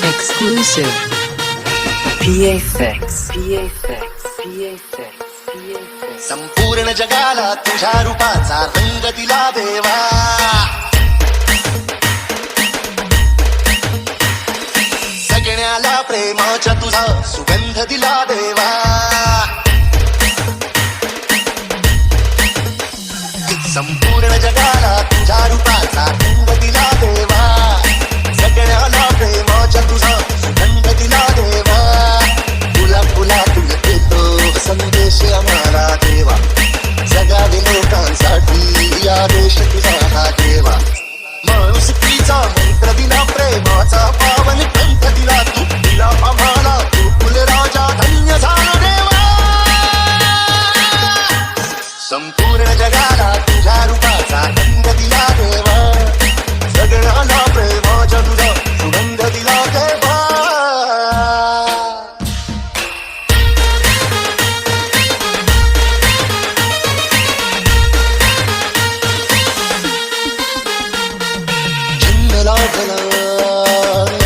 Exclusive. PFX. संपूर्ण जगाला तुझ्या रूपाचा रंग दिला देवा, सगळ्याला प्रेमाच्या तुझा सुगंध दिला देवा. संपूर्ण जगाला तुझ्या रूपाचा रंग दिला देवा, सगळ्याला प्रेमाच्या तुझा सुगंध दिला देवा. फुला फुला तुला देतो संदेश आम्हाला देवा, जगावे लोकांसाठी आदेश तुझा हा देवा. माणुसकीचा मंत्र दिला, प्रेमाचा पावन ग्रंथ दिला तू, दिला आम्हाला तू कुलराजा, धन्य झाला देवा. संपूर्ण जगाला तुझ्या रूपाचा रंग दिला देवा, सगळ्यांना प्रेमाच्या तुझा सुगंध दिला देवा.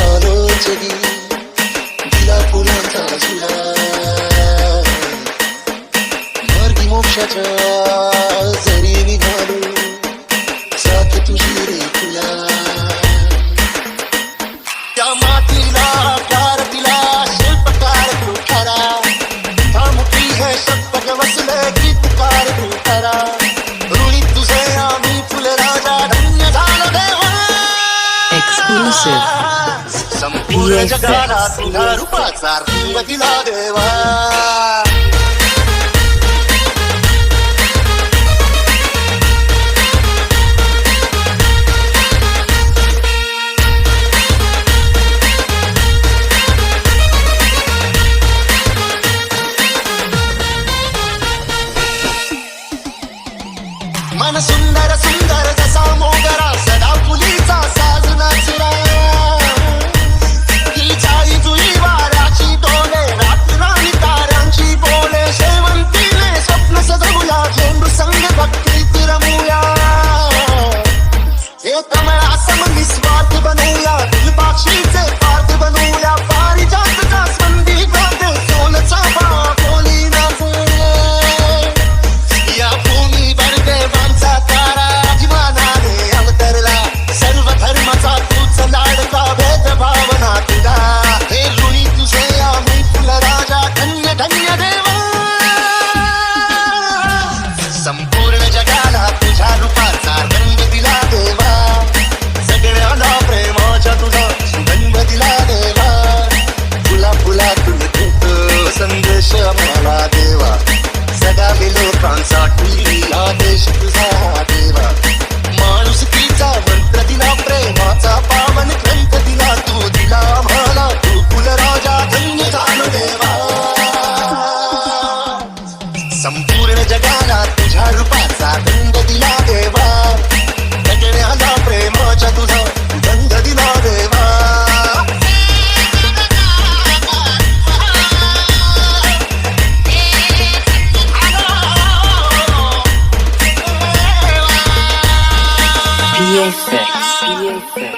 आलोचनी दिला फुलांचा झुला, मार्गी मोक्षाच्या जरी निघालो, साथ तुझी रे तुला. त्या मातीला प्यार दिला, शिल्पकार तू खरा, थांबती है शतक वसले गीतकार तू खरा. ऋणी तुझे आम्ही फुलराजा, धन्य झालो देवा. Exclusive. संपूर्ण जगाला तुझ्या रूपाचा रंग दिला देवा. मन सुंदर सुंदर जसा मोगरा, सदा फुलीचा साज नाचला. ही जाई जुई वाऱ्याची डोले, रात्री ताऱ्यांची बोले, शेवंतीने स्वप्न सजवूया, झेंडू संग भक्तीत रमूया. हे कमळा सम निस्वार्थ बनवूया, दिलबाक्षीचे पार्थ बनवूया. पारिजातचा संधी गाते, सोलचा बा बोली नाचे. या भूमीवर देवांचा तारा अभिमानाने अवतरला, सर्व धर्माचा तूच लाडका, भेदभावना तुला. हे ऋणी तुझे आम्ही फुलराजा, धन्य धन्य देवा. संपूर्ण जगाला तुझ्या रूपाचा रंग दिला देवा, सगळ्यांना प्रेमाच्या तुझा सुगंध दिला देवा. फुला फुला तुला देतो संदेश आम्हाला देवा, जगावे लोकांसाठी आदेश तुझा देवा. माणुसकीचा मंत्र दिला, प्रेमाचा पावन ग्रंथ दिला तू, दिला आम्हाला तू कुलराजा, धन्य झालो देवा. संपूर्ण जगाला तुझ्या रूपाचा रंग दिला देवा, सगळ्याला प्रेमाच्या तुझा सुगंध दिला देवा. PFX.